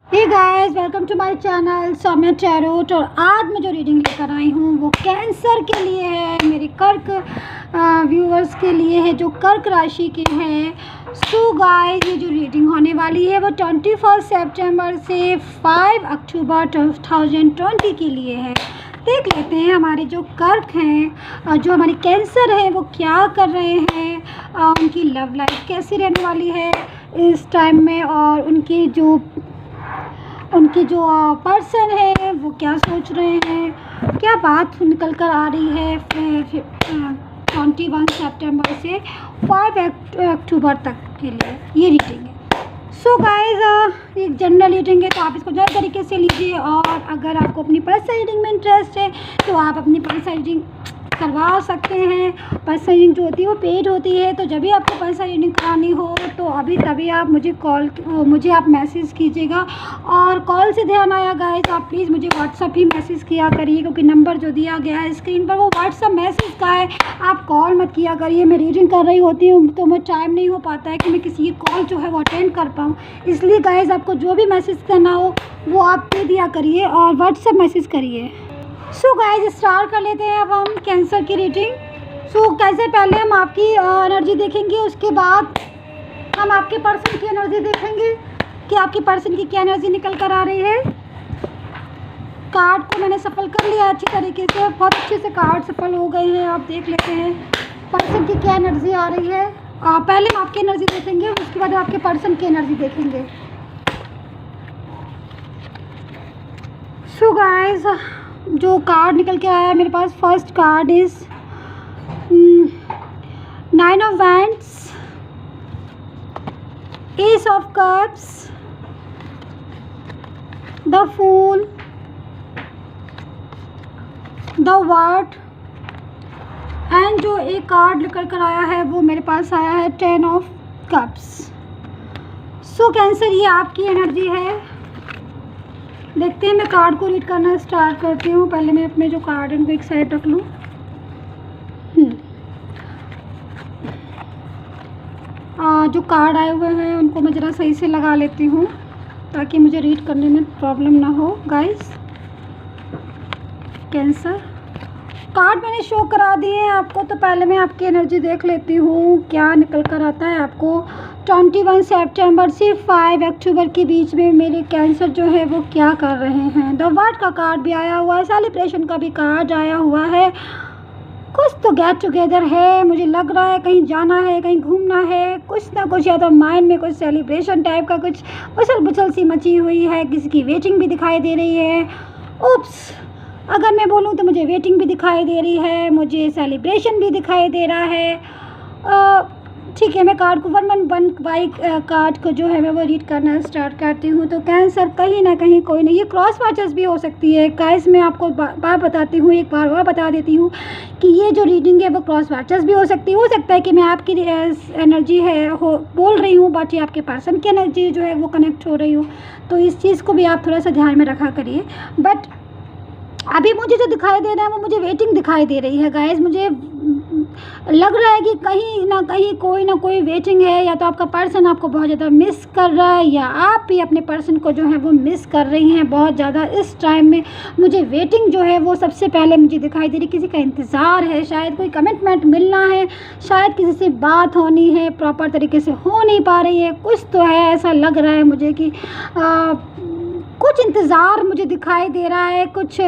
Hey guys, welcome to my channel Saumya tarot. और आज मैं जो रीडिंग लेकर आई हूँ वो कैंसर के लिए है, मेरे कर्क व्यूअर्स के लिए है जो कर्क राशि के हैं। सो गाइस, ये जो रीडिंग होने वाली है वो 21 सितंबर से 5 अक्टूबर 2020 के लिए है। देख लेते हैं हमारे जो कर्क हैं, जो हमारी कैंसर है वो क्या कर रहे हैं, उनकी लव लाइफ कैसी रहने वाली है इस टाइम में, और उनकी जो पर्सन है वो क्या सोच रहे हैं, क्या बात निकल कर आ रही है 21 सितंबर से 5 अक्टूबर तक के लिए ये रीडिंग है। सो गाइस, एक जनरल रीडिंग है तो आप इसको जनरल तरीके से लीजिए, और अगर आपको अपनी पर्सनल रीडिंग में इंटरेस्ट है तो आप अपनी पर्सनल रीडिंग करवा सकते हैं। पर्सनल रीडिंग जो होती है वो पेड होती है, तो जब भी आपको पर्सनल रीडिंग करानी हो तो अभी तभी आप मुझे आप मैसेज कीजिएगा। और कॉल से ध्यान आया गाइस, आप प्लीज़ मुझे व्हाट्सअप ही मैसेज किया करिए, क्योंकि नंबर जो दिया गया है स्क्रीन पर वो व्हाट्सअप मैसेज का है। आप कॉल मत किया करिए, मैं रीडिंग कर रही होती हूँ तो मैं टाइम नहीं हो पाता है कि मैं किसी की कॉल जो है वो अटेंड कर पाऊँ। इसलिए गाइस, आपको जो भी मैसेज करना हो वो आप दे दिया करिए और व्हाट्सअप मैसेज करिए। सो गाइस, स्टार्ट कर लेते हैं अब हम कैंसर की रीडिंग। सो कैसे पहले हम आपकी एनर्जी देखेंगे, उसके बाद हम आपके पर्सन की एनर्जी देखेंगे कि आपकी पर्सन की क्या एनर्जी निकल कर आ रही है। कार्ड को मैंने सफल कर लिया अच्छी तरीके से, बहुत अच्छे से कार्ड सफल हो गए हैं। आप देख लेते हैं पर्सन की क्या एनर्जी आ रही है। पहले हम आपकी एनर्जी देखेंगे, उसके बाद आपके पर्सन की एनर्जी देखेंगे। सो गाइस, जो कार्ड निकल के आया है मेरे पास, first card is 9 of wands, ace of cups, the fool, the world, and जो एक कार्ड निकल कर आया है वो मेरे पास आया है 10 ऑफ कप्स। सो कैंसर, ये आपकी एनर्जी है। देखते हैं, मैं कार्ड को रीड करना स्टार्ट करती हूँ। पहले मैं अपने जो कार्ड है उनको एक साइड रख लूँ। जो कार्ड आए हुए हैं उनको मैं ज़रा सही से लगा लेती हूँ ताकि मुझे रीड करने में प्रॉब्लम ना हो। गाइस, कैंसर कार्ड मैंने शो करा दिए हैं आपको, तो पहले मैं आपकी एनर्जी देख लेती हूँ क्या निकल कर आता है आपको 21 सितंबर से 5 अक्टूबर के बीच में मेरे कैंसर जो है वो क्या कर रहे हैं। द वर्ड का कार्ड भी आया हुआ है, सेलिब्रेशन का भी कार्ड आया हुआ है। कुछ तो गेट टुगेदर है, मुझे लग रहा है कहीं जाना है, कहीं घूमना है, कुछ ना कुछ, या तो माइंड में कुछ सेलिब्रेशन टाइप का कुछ उछल पुछल सी मची हुई है। किसी की वेटिंग भी दिखाई दे रही है। उप्स, अगर मैं बोलूँ तो मुझे वेटिंग भी दिखाई दे रही है, मुझे सेलिब्रेशन भी दिखाई दे रहा है। ठीक है, मैं कार्ड को वन बाई कार्ड को जो है मैं वो रीड करना स्टार्ट करती हूँ। तो कैंसर कहीं ना कहीं कोई नहीं, ये क्रॉस वाचर्स भी हो सकती है। गाइस, मैं आपको बार बताती हूँ, एक बार और बता देती हूँ कि ये जो रीडिंग है वो क्रॉस वाचर्स भी हो सकती है। हो सकता है कि मैं आपकी एनर्जी है बोल रही हूँ, बट ये आपके पर्सन की एनर्जी जो है वो कनेक्ट हो रही हूँ, तो इस चीज़ को भी आप थोड़ा सा ध्यान में रखा करिए। बट अभी मुझे जो दिखाई दे रहा है वो मुझे वेटिंग दिखाई दे रही है। गाइस, मुझे लग रहा है कि कहीं ना कहीं कोई ना कोई वेटिंग है, या तो आपका पर्सन आपको बहुत ज़्यादा मिस कर रहा है, या आप भी अपने पर्सन को जो है वो मिस कर रही हैं बहुत ज़्यादा। इस टाइम में मुझे वेटिंग जो है वो सबसे पहले मुझे दिखाई दे रही, किसी का इंतज़ार है, शायद कोई कमिटमेंट मिलना है, शायद किसी से बात होनी है, प्रॉपर तरीके से हो नहीं पा रही है, कुछ तो है। ऐसा लग रहा है मुझे कि कुछ इंतज़ार मुझे दिखाई दे रहा है। कुछ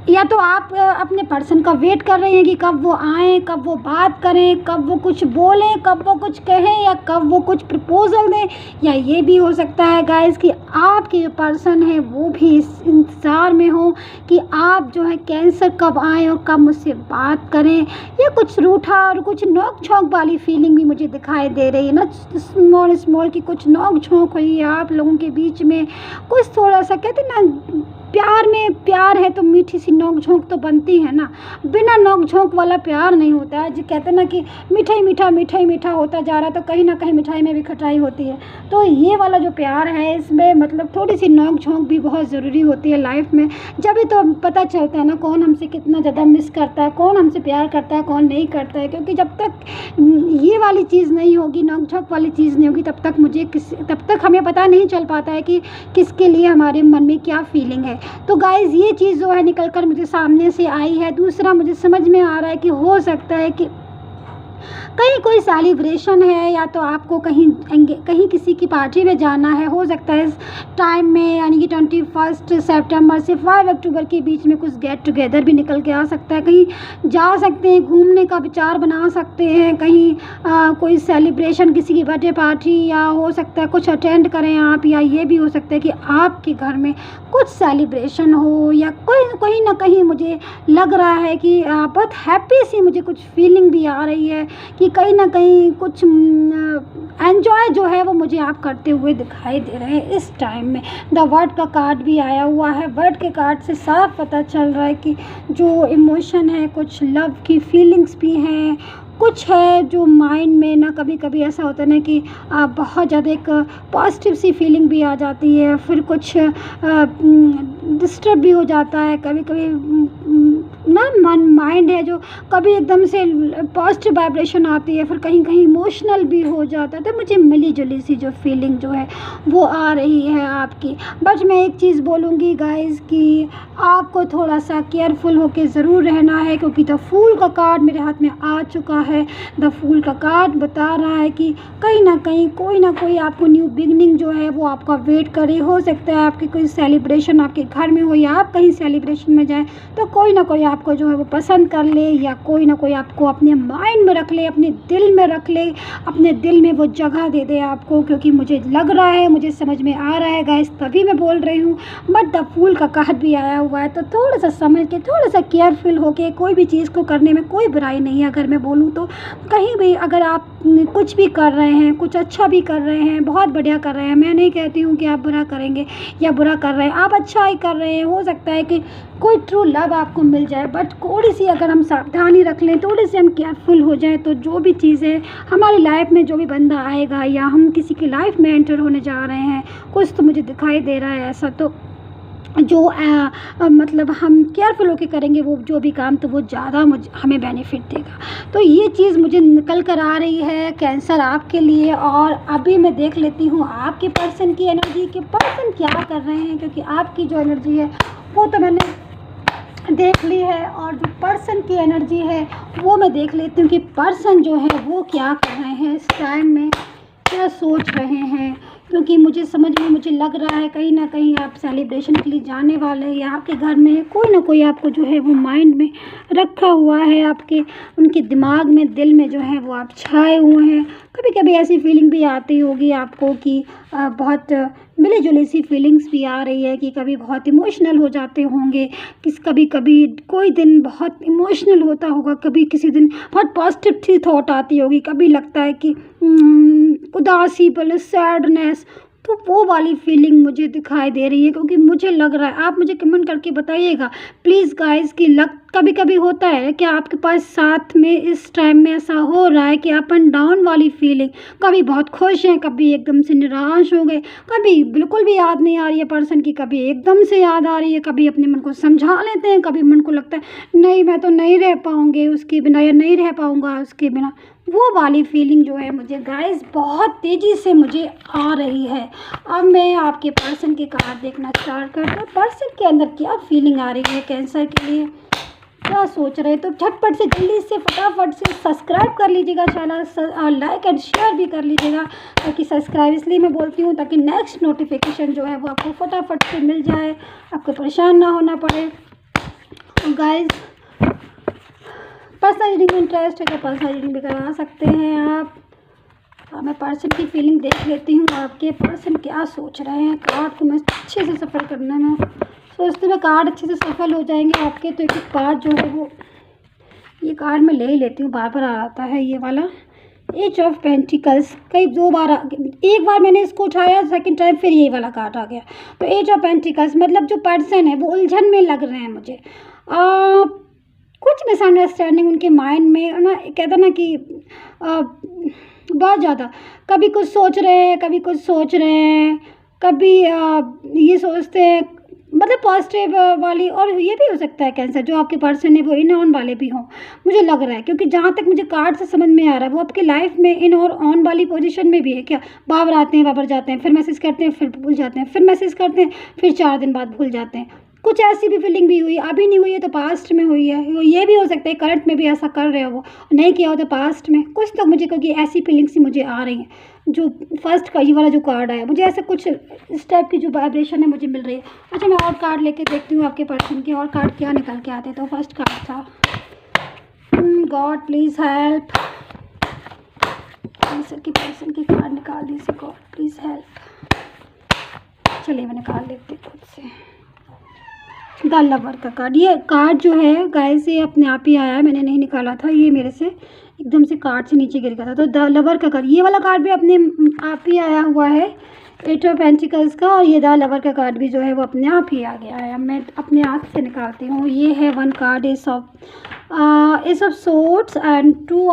या तो आप अपने पर्सन का वेट कर रहे हैं कि कब वो आएँ, कब वो बात करें, कब वो कुछ बोलें, कब वो कुछ कहें, या कब वो कुछ प्रपोजल दें। या ये भी हो सकता है गाइस कि आपके जो पर्सन है वो भी इस इंतज़ार में हो कि आप जो है कैंसर कब आएँ और कब मुझसे बात करें। ये कुछ रूठा और कुछ नोक झोंक वाली फीलिंग भी मुझे दिखाई दे रही है ना, स्मॉल की कुछ नोक झोंक हुई है आप लोगों के बीच में। कुछ थोड़ा सा कहते हैं ना, प्यार में प्यार है तो मीठी सी सी नोक झोंक तो बनती है ना। बिना नोक झोंक वाला प्यार नहीं होता है। जो कहते हैं ना कि मिठाई मीठा मिठाई मीठा होता जा रहा है, तो कहीं ना कहीं मिठाई में भी खटाई होती है। तो ये वाला जो प्यार है, इसमें मतलब थोड़ी सी नोक झोंक भी बहुत ज़रूरी होती है लाइफ में। जब भी तो पता चलता है ना कौन हमसे कितना ज़्यादा मिस करता है, कौन हमसे प्यार करता है, कौन नहीं करता है। क्योंकि जब तक ये वाली चीज़ नहीं होगी, नोक झोंक वाली चीज़ नहीं होगी, तब तक हमें पता नहीं चल पाता है कि किसके लिए हमारे मन में क्या फीलिंग है। तो गाइज़ ये चीज़ जो है निकल कर मुझे सामने से आई है। दूसरा मुझे समझ में आ रहा है कि हो सकता है कि कहीं कोई सेलिब्रेशन है, या तो आपको कहीं किसी की पार्टी में जाना है। हो सकता है इस टाइम में, यानी कि 21 सितंबर से 5 अक्टूबर के बीच में कुछ गेट टुगेदर भी निकल के आ सकता है। कहीं जा सकते हैं, घूमने का विचार बना सकते हैं, कहीं कोई सेलिब्रेशन, किसी की बर्थडे पार्टी, या हो सकता है कुछ अटेंड करें आप, या ये भी हो सकता है कि आपके घर में कुछ सेलिब्रेशन हो, या कहीं ना कहीं मुझे लग रहा है कि बहुत हैप्पी सी मुझे कुछ फीलिंग भी आ रही है कि कहीं ना कहीं कुछ एंजॉय जो है वो मुझे आप करते हुए दिखाई दे रहे हैं इस टाइम में। द वर्ड का कार्ड भी आया हुआ है। वर्ड के कार्ड से साफ पता चल रहा है कि जो इमोशन है, कुछ लव की फीलिंग्स भी हैं, कुछ है जो माइंड में ना कभी कभी ऐसा होता है ना कि बहुत ज़्यादा एक पॉजिटिव सी फीलिंग भी आ जाती है, फिर कुछ डिस्टर्ब भी हो जाता है कभी कभी ना। माइंड है जो कभी एकदम से पॉजिटिव वाइब्रेशन आती है, फिर कहीं कहीं इमोशनल भी हो जाता है। तो मुझे मिली जुली सी जो फीलिंग जो है वो आ रही है आपकी। बट मैं एक चीज़ बोलूँगी गाइज़ कि आपको थोड़ा सा केयरफुल होके ज़रूर रहना है, क्योंकि द फूल का कार्ड मेरे हाथ में आ चुका है। द फूल का कार्ड बता रहा है कि कहीं ना कहीं कोई ना कोई आपको न्यू बिगनिंग जो है वो आपका वेट करे। हो सकता है आपकी कोई सेलिब्रेशन आपके घर में हो, या आप कहीं सेलिब्रेशन में जाएं तो कोई ना कोई आपको जो है वो पसंद कर ले, या कोई ना कोई आपको अपने माइंड में रख ले, अपने दिल में रख ले, अपने दिल में वो जगह दे दे आपको। क्योंकि मुझे लग रहा है, मुझे समझ में आ रहा है गाइस, तभी मैं बोल रही हूँ। बट द फूल का कार्ड भी आया हुआ है, तो थोड़ा सा समझ के, थोड़ा सा केयरफुल होके कोई भी चीज़ को करने में कोई बुराई नहीं है। अगर मैं बोलूँ तो कहीं भी अगर आप कुछ भी कर रहे हैं, कुछ अच्छा भी कर रहे हैं, बहुत बढ़िया कर रहे हैं, मैं नहीं कहती हूँ कि आप बुरा करेंगे या बुरा कर रहे हैं, आप अच्छा ही कर रहे हैं। हो सकता है कि कोई ट्रू लव आपको मिल जाए, बट थोड़ी सी अगर हम सावधानी रख लें, थोड़ी सी हम केयरफुल हो जाएं, तो जो भी चीज़ें हमारी लाइफ में, जो भी बंदा आएगा या हम किसी की लाइफ में एंटर होने जा रहे हैं, कुछ तो मुझे दिखाई दे रहा है ऐसा, तो जो मतलब हम केयरफुल होकर करेंगे वो जो भी काम, तो वो ज़्यादा हमें बेनिफिट देगा। तो ये चीज़ मुझे निकल कर आ रही है कैंसर आपके लिए। और अभी मैं देख लेती हूँ आपके पर्सन की एनर्जी, कि पर्सन क्या कर रहे हैं, क्योंकि आपकी जो एनर्जी है वो तो मैंने देख ली है, और जो पर्सन की एनर्जी है वो मैं देख लेती हूँ कि पर्सन जो है वो क्या कर रहे हैं इस टाइम में, क्या सोच रहे हैं। क्योंकि मुझे समझ में, मुझे लग रहा है कहीं ना कहीं आप सेलिब्रेशन के लिए जाने वाले हैं, या आपके घर में कोई ना कोई आपको जो है वो माइंड में रखा हुआ है, आपके उनके दिमाग में, दिल में जो है वो आप छाए हुए हैं। कभी कभी ऐसी फीलिंग भी आती होगी आपको कि बहुत मिली जुली सी फीलिंग्स भी आ रही है, कि कभी बहुत इमोशनल हो जाते होंगे, कभी कभी कोई दिन बहुत इमोशनल होता होगा, कभी किसी दिन बहुत पॉजिटिव सी थॉट आती होगी, कभी लगता है कि उदासी बोले, सैडनेस, तो वो वाली फीलिंग मुझे दिखाई दे रही है। क्योंकि मुझे लग रहा है, आप मुझे कमेंट करके बताइएगा प्लीज़ गाइस, कि कभी कभी होता है कि आपके पास साथ में इस टाइम में ऐसा हो रहा है कि अप एंड डाउन वाली फीलिंग, कभी बहुत खुश हैं, कभी एकदम से निराश हो गए, कभी बिल्कुल भी याद नहीं आ रही है पर्सन की, कभी एकदम से याद आ रही है, कभी अपने मन को समझा लेते हैं, कभी मन को लगता है नहीं मैं तो नहीं रह पाऊँगी उसके बिना, या नहीं रह पाऊँगा उसके बिना। वो वाली फीलिंग जो है मुझे गाइस बहुत तेज़ी से मुझे आ रही है। अब मैं आपके पर्सन के कार्ड देखना स्टार्ट करता हूँ। पर्सन के अंदर क्या फीलिंग आ रही है कैंसर के लिए, क्या सोच रहे हैं। तो झटपट से, जल्दी से, फटाफट से सब्सक्राइब कर लीजिएगा चैनल, और लाइक एंड शेयर भी कर लीजिएगा। ताकि सब्सक्राइब इसलिए मैं बोलती हूँ ताकि नेक्स्ट नोटिफिकेशन जो है वो आपको फटाफट से मिल जाए, आपको परेशान ना होना पड़े। गाइस पर्सनल रीडिंग में इंटरेस्ट है तो पर्सनल रीडिंग भी करा सकते हैं आप। मैं पर्सन की फीलिंग देख लेती हूँ, आपके पर्सन क्या सोच रहे हैं। कार्ड को मैं अच्छे से सफ़र करने में सोचते हुए कार्ड अच्छे से सफल हो जाएंगे आपके। तो एक कार्ड जो है वो, ये कार्ड मैं ले ही लेती हूँ, बार बार आ आता है ये वाला, एज ऑफ पेंटिकल्स कई 2 बार एक बार मैंने इसको उठाया, सेकंड टाइम फिर यही वाला कार्ड आ गया। तो एज ऑफ पेंटिकल्स मतलब जो पर्सन है वो उलझन में लग रहे हैं मुझे। कुछ मिसअंडरस्टैंडिंग उनके माइंड में ना, कहते ना कि बहुत ज़्यादा, कभी कुछ सोच रहे हैं, कभी कुछ सोच रहे हैं, कभी ये सोचते हैं, मतलब पॉजिटिव वाली। और ये भी हो सकता है कैंसर जो आपके पर्सन है वो इन ऑन वाले भी हों, मुझे लग रहा है, क्योंकि जहाँ तक मुझे कार्ड से समझ में आ रहा है वो आपकी लाइफ में इन और ऑन वाली पोजीशन में भी है क्या। बाबर आते हैं, बाबर जाते हैं, फिर मैसेज करते हैं, फिर भूल जाते हैं, फिर मैसेज करते हैं, फिर 4 दिन बाद भूल जाते हैं। कुछ ऐसी भी फीलिंग भी हुई, अभी नहीं हुई है तो पास्ट में हुई है। ये भी हो सकता है करंट में भी ऐसा कर रहे हो, वो नहीं किया हो तो पास्ट में कुछ तो मुझे, क्योंकि ऐसी फीलिंग्स ही मुझे आ रही हैं। जो फर्स्ट का ये वाला जो कार्ड आया मुझे ऐसे कुछ इस टाइप की जो वाइब्रेशन है मुझे मिल रही है। अच्छा, मैं और कार्ड लेके देखती हूँ आपके पर्सन के और कार्ड क्या निकल के आते। तो फर्स्ट कार्ड था गॉड प्लीज़ हेल्प। कैंसर की पर्सन की कार्ड निकाल दीजिए, गॉड प्लीज़ हेल्प। चलिए मैं निकाल लेती हूँ खुद से। द लवर का कार्ड, ये कार्ड जो है गाइस ये अपने आप ही आया है, मैंने नहीं निकाला था, ये मेरे से एकदम से कार्ड से नीचे गिर गया था। तो द लवर का कार्ड, ये वाला कार्ड भी अपने आप ही आया हुआ है, 8 ऑफ पेंटिकल्स का। और ये द लवर का कार्ड भी जो है वो अपने आप ही आ गया है। अब मैं अपने हाथ से निकालती हूँ। ये है 1 card S of swords and 2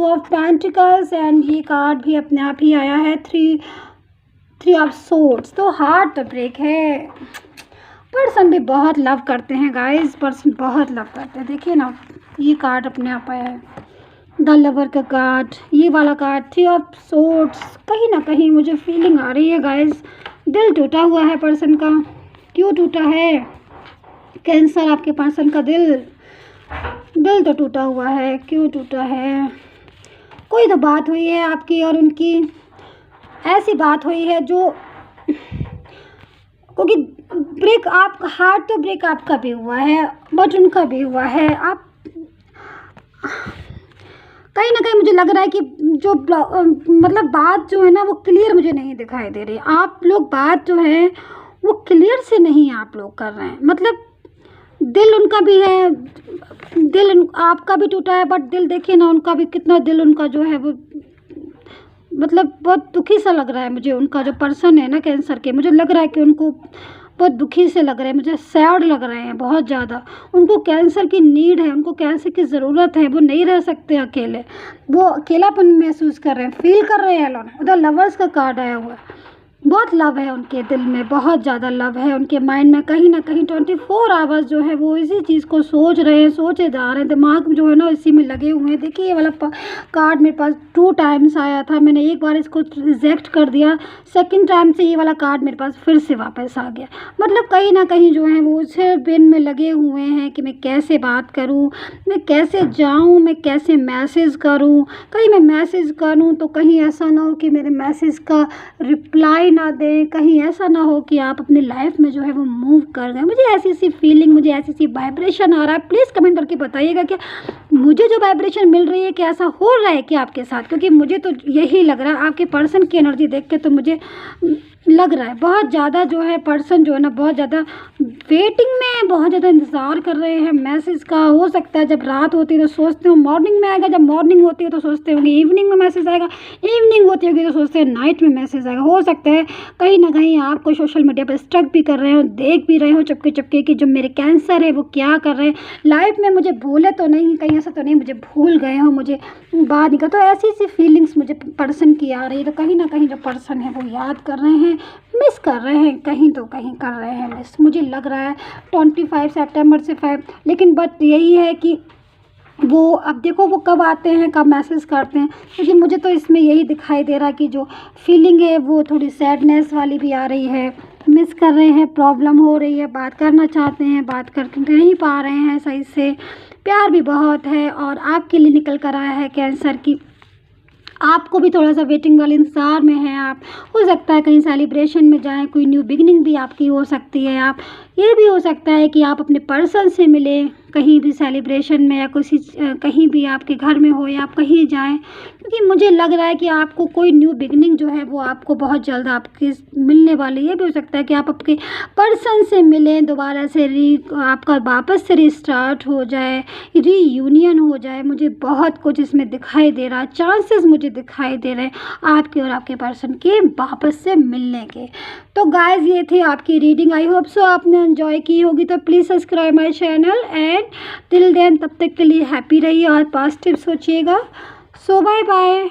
of pentacles. And ये कार्ड भी अपने आप ही आया है, 3 ऑफ सोर्ड्स। तो हार्ट तो ब्रेक है। पर्सन भी बहुत लव करते हैं गाइस, पर्सन बहुत लव करते हैं। देखिए ना, ये कार्ड अपने आप आया है, द लवर का कार्ड, ये वाला कार्ड 3 ऑफ सोर्ड्स। कहीं ना कहीं मुझे फीलिंग आ रही है गाइस, दिल टूटा हुआ है पर्सन का। क्यों टूटा है कैंसर, आपके पर्सन का दिल तो टूटा हुआ है। क्यों टूटा है? कोई तो बात हुई है आपकी और उनकी, ऐसी बात हुई है जो, क्योंकि ब्रेक आप हार्ट तो ब्रेक आपका भी हुआ है बट उनका भी हुआ है। आप कहीं ना कहीं मुझे लग रहा है कि जो मतलब बात जो है ना वो क्लियर मुझे नहीं दिखाई दे रही। आप लोग बात जो है वो क्लियर से नहीं आप लोग कर रहे हैं। मतलब दिल उनका भी है, दिल आपका भी टूटा है, बट दिल देखिए ना उनका भी कितना, दिल उनका जो है वो मतलब बहुत दुखी सा लग रहा है मुझे। उनका जो पर्सन है ना कैंसर के, मुझे लग रहा है कि उनको बहुत दुखी से लग रहे हैं, मुझे सैड लग रहे हैं बहुत ज़्यादा। उनको कैंसर की नीड है, उनको कैंसर की ज़रूरत है, वो नहीं रह सकते अकेले, वो अकेलापन महसूस कर रहे हैं, फील कर रहे हैं अलोन। उधर लवर्स का कार्ड आया हुआ है, बहुत लव है उनके दिल में, बहुत ज़्यादा लव है उनके माइंड में। कहीं ना कहीं 24 आवर्स जो है वो इसी चीज़ को सोच रहे हैं, सोचे जा रहे हैं, दिमाग जो है ना इसी में लगे हुए हैं। देखिए ये वाला कार्ड मेरे पास 2 टाइम्स आया था, मैंने एक बार इसको रिजेक्ट कर दिया, सेकंड टाइम से ये वाला कार्ड मेरे पास फिर से वापस आ गया। मतलब कहीं ना कहीं जो है वो उसे बिन में लगे हुए हैं कि मैं कैसे बात करूँ, मैं कैसे जाऊँ, मैं कैसे मैसेज करूँ। कहीं मैं मैसेज करूँ तो कहीं ऐसा ना हो कि मेरे मैसेज का रिप्लाई ना दें, कहीं ऐसा ना हो कि आप अपनी लाइफ में जो है वो मूव कर गए। मुझे ऐसी सी फीलिंग, मुझे ऐसी सी वाइब्रेशन आ रहा है। प्लीज़ कमेंट करके बताइएगा कि मुझे जो वाइब्रेशन मिल रही है कि ऐसा हो रहा है कि आपके साथ, क्योंकि मुझे तो यही लग रहा है। आपके पर्सन की एनर्जी देख के तो मुझे लग रहा है बहुत ज़्यादा जो है पर्सन जो है ना बहुत ज़्यादा वेटिंग में, बहुत ज़्यादा इंतज़ार कर रहे हैं मैसेज का। हो सकता है जब रात होती है तो सोचते हो मॉर्निंग में आएगा, जब मॉर्निंग होती है तो सोचते होंगे इवनिंग में मैसेज आएगा, इवनिंग होती होगी तो सोचते हैं नाइट में मैसेज आएगा। हो सकता है कहीं ना कहीं आपको सोशल मीडिया पर स्टक भी कर रहे हो, देख भी रहे हो चुपके चुपके कि जो मेरे कैंसर है वो क्या कर रहे हैं लाइफ में। मुझे भूले तो नहीं, कहीं ऐसा तो नहीं मुझे भूल गए हो, मुझे बात नहीं कर। तो ऐसी सी फीलिंग्स मुझे पर्सन की आ रही है। तो कहीं ना कहीं जो पर्सन है वो याद कर रहे हैं, मिस कर रहे हैं, कहीं तो कहीं कर रहे हैं मिस, मुझे लग रहा है 25 सितंबर से 5। लेकिन बट यही है कि वो अब देखो वो कब आते हैं, कब मैसेज करते हैं। लेकिन मुझे तो इसमें यही दिखाई दे रहा कि जो फीलिंग है वो थोड़ी सैडनेस वाली भी आ रही है, मिस कर रहे हैं, प्रॉब्लम हो रही है, बात करना चाहते हैं, बात कर नहीं पा रहे हैं सही से। प्यार भी बहुत है और आपके लिए निकल कर आया है कैंसर की, आपको भी थोड़ा सा वेटिंग वाले इंतज़ार में हैं आप। हो सकता है कहीं सेलिब्रेशन में जाएं, कोई न्यू बिगनिंग भी आपकी हो सकती है। आप ये भी हो सकता है कि आप अपने पर्सन से मिलें, कहीं भी सेलिब्रेशन में या कहीं भी आपके घर में हो या आप कहीं जाएं, क्योंकि मुझे लग रहा है कि आपको कोई न्यू बिगनिंग जो है वो आपको बहुत जल्द आपके मिलने वाली है। ये भी हो सकता है कि आप आपके पर्सन से मिलें दोबारा से, आपका वापस से रिस्टार्ट हो जाए, रीयूनियन हो जाए। मुझे बहुत कुछ इसमें दिखाई दे रहा है, चांसेस मुझे दिखाई दे रहे हैं आपके और आपके पर्सन के वापस से मिलने के। तो गाइज ये थी आपकी रीडिंग। आई होप सो आपने एंजॉय की होगी। तो please subscribe my channel and till then, तब तक के लिए हैप्पी रहिए और पॉजिटिव सोचिएगा। So bye bye.